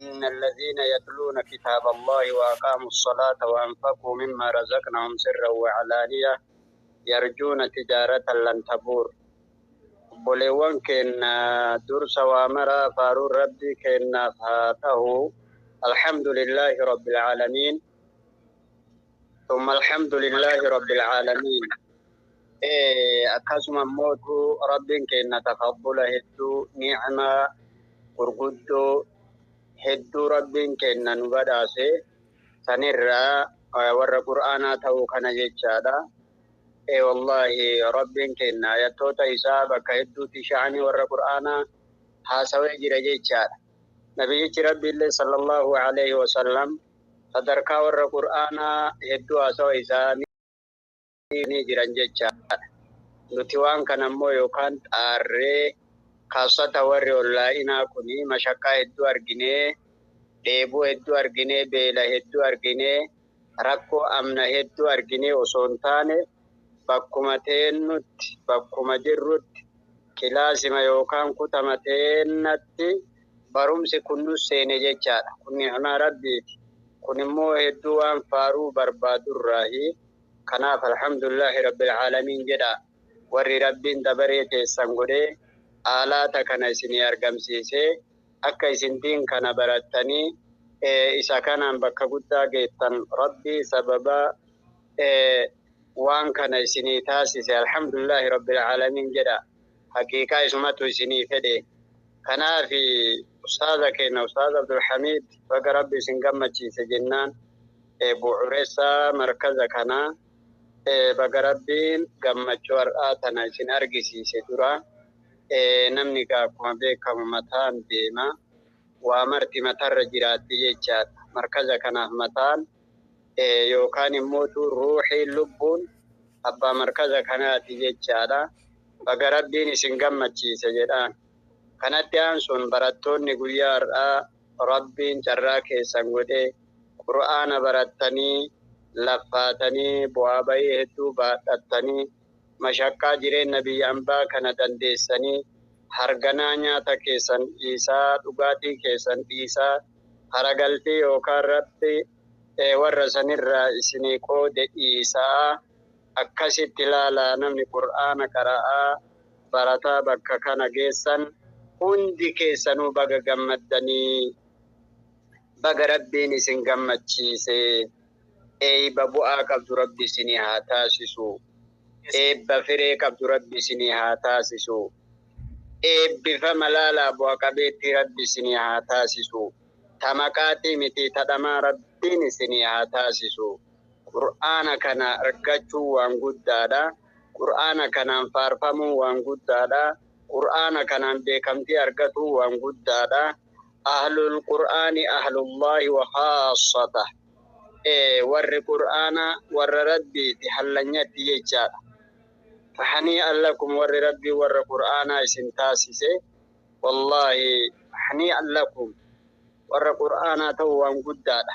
إن الذين يتلون كتاب الله وأقاموا الصلاة وأنفقوا مما رزقناهم سرا وعلانية يرجون تجارة لن تبور. بوليوان كنا درس وامرا فارو ربي كنا فاته. الحمد لله رب العالمين ثم الحمد لله رب العالمين. أقسم موتو ربي كنا تفضل هدو نعمة قرقدو هدو ربي كنا نبداسي سنرى ور قرآن تو كان جيتشادا. والله ربي كنا يتوتا حسابك هدو تشعني ور قرآن حاسوي جيتشادا. نبي ربي الله صلى الله عليه وسلم صدركا ور قرآن هدو حاسوي إساني jiran jechaadha. Nuti waan kana immoo yookaan xaarree kaasota warri onlaayinaa kuni mashaqaa hedduu arginee, dheebuu hedduu arginee, beela hedduu arginee, rakkoo amna hedduu arginee osoo hin taane bakkuma teennutti, bakkuma jirrutti kilaasima yookaan kutama teennatti barumsi kun nu seene jechaadha. Kun ni'maa rabbiiti. Kun immoo hedduu waan faaruu barbaadurraahi. kanaaf alhamdulillahi rabbil aalamiin jedha. Warri rabbiin dabaree teessan godhee aalaata kana isinii argamsiisee akka isin diin kana barattanii isa kanaan bakka guddaa geettan rabbii sababa waan kana isinii taasise alhamdulillahi rabbil aalamiin jedha. Haqiiqaa isumatu isinii fedhe. Kanaaf ustaaza keenya ustaaz Abdulhamid baga rabbi isin gammachiise jennaan bu'uureessaa markaza kanaa baga rabbiin gammachuu har'aa tana isin argisiise dura namni akkuma beekamu mataan deema waa marti matarra jiraatti jechaadha. Markaza kanaaf mataan yookaan immoo ruuxiin lubbuun abbaa markaza kanaati jechaadha. Baga rabbiin isin gammachiise jedhaan. Kanatti aansuun barattoonni guyyaa har'aa rabbiin carraa keessan godhee qur'aana barattanii laffaatanii bu'aa bahii hedduu baadhattanii mashaqqaa jireenya biyya ambaa kana dandeessanii harganaa nyaata keessan dhiisaa dhugaatii keessan dhiisaa haragaltii yookaan rabbi warra sanirraa isinii qoode dhiisaa akkasitti ilaalaa namni qur'aana qara'aa barataa bakka kana geessan hundi keessanuu baga gammaddanii baga rabbiin isin gammachiise. Eebba bu'aa qabdu rabbi isinii haa taasisu. Eebba firee qabdu rabbi isinii haa taasisu. Eebbifama laalaa bu'a qabeetti rabbi isinii haa taasisu. Tamaqaatii miti tadhamaa rabbiin isinii haa taasisu. Qur'aana kana argachuu waan guddaadha. Qur'aana kanaan faarfamuu waan guddaadha. Qur'aana kanaan beekamtii argatuu waan guddaadha. Ahlul qur'aani ahlullahi wa khaassatah. Warri qur'aana warra rabbiiti hallanyatti jechaadha. Fahanii'an lakum warri rabbii warra qur'aanaa isin taasise. Wallahi hanii'an lakum warra qur'aanaa ta'uu waan guddaadha.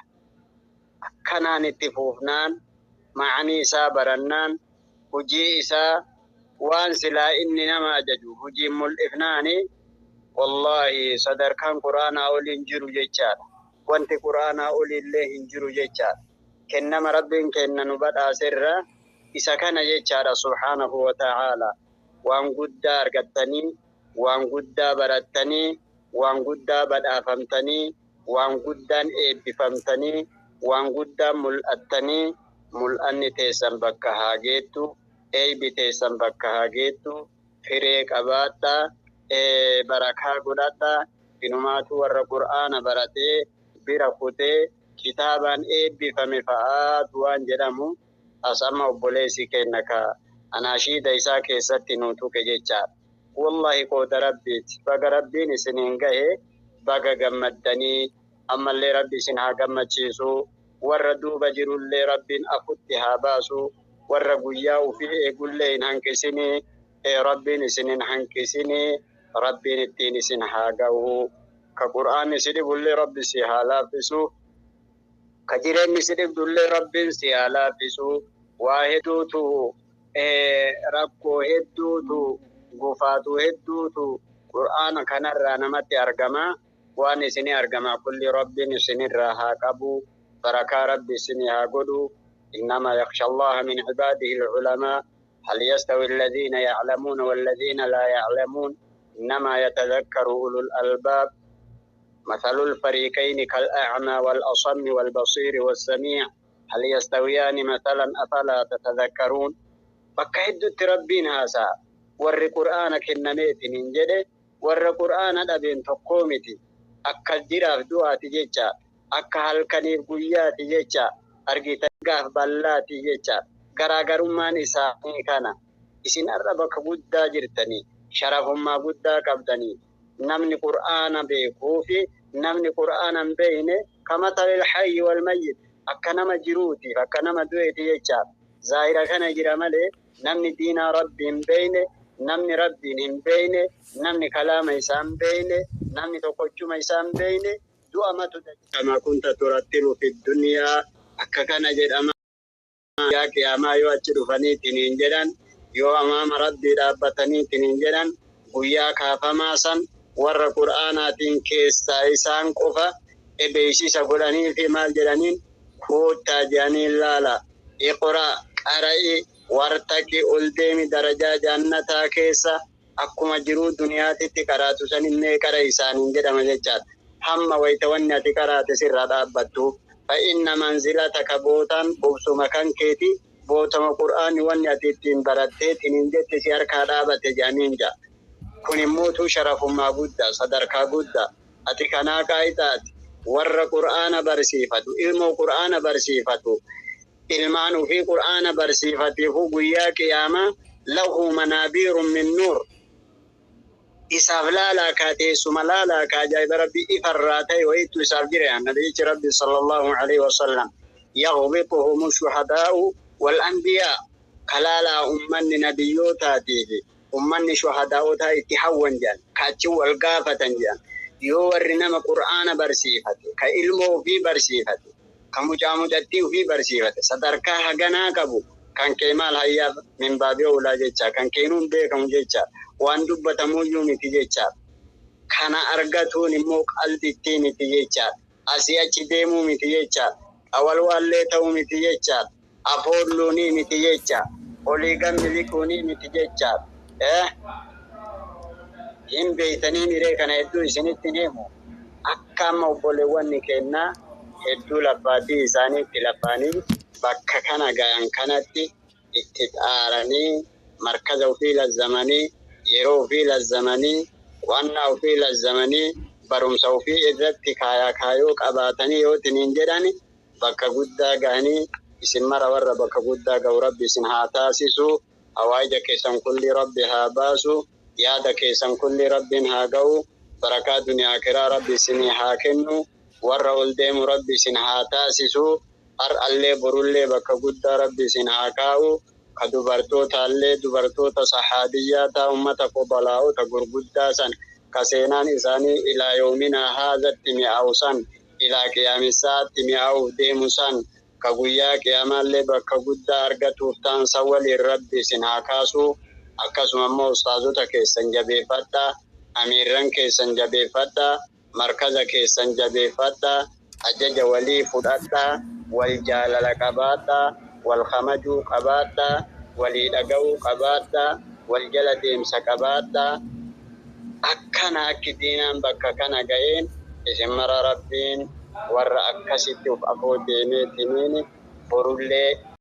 Akkanaan itti fuufnaan ma'anii isaa barannaan hujii isaa waan silaa inni nama ajaju hujiin mul'ifnaani wallahi sadarkaan qur'aanaa oliin jiru jechaadha. Wanti qur'aanaa olillee hin jiru jechaadha. Kennama rabbiin kenna nu badhaaserra isa kana jechaadha subhaanahu wa ta'ala. Waan guddaa argattanii, waan guddaa barattanii, waan guddaa badhaafamtanii, waan guddaan eebbifamtanii, waan guddaan mul'attanii, mul'anni teessan bakka haa geettu, eebbi teessan bakka haa geettu, firee qabaadhaa, barakaa godhadhaa, inumaatu warra qur'aana baratee bira kutee kitaabaan eebbifame fa'aatu waan jedhamu as amma obboleessi kenna ka anaashiida isaa keessatti nu tuqe jechaadha. Wallahi qooda rabbiiti. Baga rabbiin isiniin gahe baga gammaddanii ammallee rabbi isin haa gammachiisu. Warra duuba jirullee rabbiin afutti haa baasu. Warra guyyaa ufii eegullee hin hanqisinii. Rabbiin isin hin hanqisinii. Rabbiin ittiin isin haa ga'u. Ka qur'aanni si dhibullee rabbi si haa laaffisu. Ka jireenyi si dhibdullee rabbiin si haa laaffisu. Waa hedduutu rakkoo hedduutu gufaatu hedduutu qur'aana kanarraa namatti argama. وان سني أرجما كل رب سني راها قبو بركة رب سني هاقدو إنما يخشى الله من عباده العلماء هل يستوي الذين يعلمون والذين لا يعلمون إنما يتذكر أولو الألباب مثل الفريقين كالأعمى والأصم والبصير والسميع هل يستويان مثلا أفلا تتذكرون فكهد ربين هذا ور قرآن كنميت ننجده ور قرآن أبين تقومتي أكا جراف دواتي جيجا أكا هالكنيف قياتي جيجا أرقي تقاف بلاتي جيجا غراغرمان إساني كان إسين أربك قد جرتني شرفهم ما قد قبدني نمني قرآن بيكوفي نمني قرآن بينه كمثل الحي والميت أكنما جروتي فكنما دويتي يجاب ظاهرة كان جرامله نمني دين رب بينه نمني رب بينه نمني كلام إسام بينه نمني تقوشم إسام بينه دو أما كما كنت ترتل في الدنيا أككنا جرام ياك يا ما يوجد فني تنين يو أمام ربي رابطني تنين وياك فماسا ور قرآناتين كيستا إسان قفا إبيشي سقرانين في مال جرانين كوتا جانين لالا إقرأ قرأي ورتكي ألديمي درجة جنتا كيسا أكما جرو دنياتي تكراتو سنين نيكرا إسانين جرام ججات هم ويتوني تكرات سر رابطو فإن منزلتك بوتان بوسو مكان كيتي بوتما قرآن ونياتين براتين ننجت سياركا رابط جانين جا كن موتو شرف ما بودا صدركا بودا أتكنا كايتات ور قرآن برسيفتو علم قرآن برسيفتو علمان في قرآن برسيفتو قويا قياما له منابير من نور إسافلالا كاتي سملالا كاجايب ربي إفراتي وإتو إسافجريان نبي ربي صلى الله عليه وسلم يغبطهم الشهداء والأنبياء كلالا أمن نبيوتاتيه أمني شهداؤتها اتحوان جان كاتشو القافة جان يورنما قرآن برسيفته كإلمو في برسيفته كمجامدتي في برسيفته صدركاها قناقبو كان كيمال هيا من بابي أولا جيتشا كان كينون بيكم جيتشا وان دبتا موجوني تجيتشا كان أرغتوني موك ألتتيني تجيتشا أسياتي ديمو متجيتشا أول واليتو متجيتشا أفورلوني متجيتشا أوليغان مليكوني متجيتشا hin beeytanii miree kana hedduu isinitti himu akka amma obboleewwanni kennaa hedduu labbaatii isaaniitti lafaanii bakka kana gayan kanatti itti xaaranii markaza ofii lazzamanii yeroo ofii lazzamanii wannaa ofii lazzamanii barumsa ofii irratti kaayoo qabaatanii yoo tiniin jedhani bakka guddaa gahanii isin mara warra bakka guddaa gahu rabbi isin haa taasisu hawaaija keessan kulli rabbi haa baasu yaada keessan kulli rabbiin haa ga'u barakaa duniyaa akiraa rabbi isinii haa kennu warra ol deemu rabbi isin haa taasisu har'allee borullee bakka guddaa rabbi isin haa kaa'u ka dubartootaallee dubartoota sahaabiyyaa taa ummata qobalaa'ota gurguddaa san ka seenaan isaanii ilaa yoominaa haazatti mi'aawu san ilaa qiyaamisaatti mi'aawuuf deemu san ka guyyaa qiyamaallee bakka guddaa argatuuf taansa waliin rabbi isin haa kaasu akkasuma immoo ustaazota keessan jabeeffadhaa amiirran keessan jabeeffadhaa markaza keessan jabeeffadhaa ajaja walii fudhadhaa wal jaalala qabaadhaa wal kamajuu qabaadhaa walii dhaga'uu qabaadhaa wal jala deemsa qabaadhaa akkana akki diinaan bakka kana ga'een isin mara rabbiin warra akkasitti uf afoo deemeetiniin borullee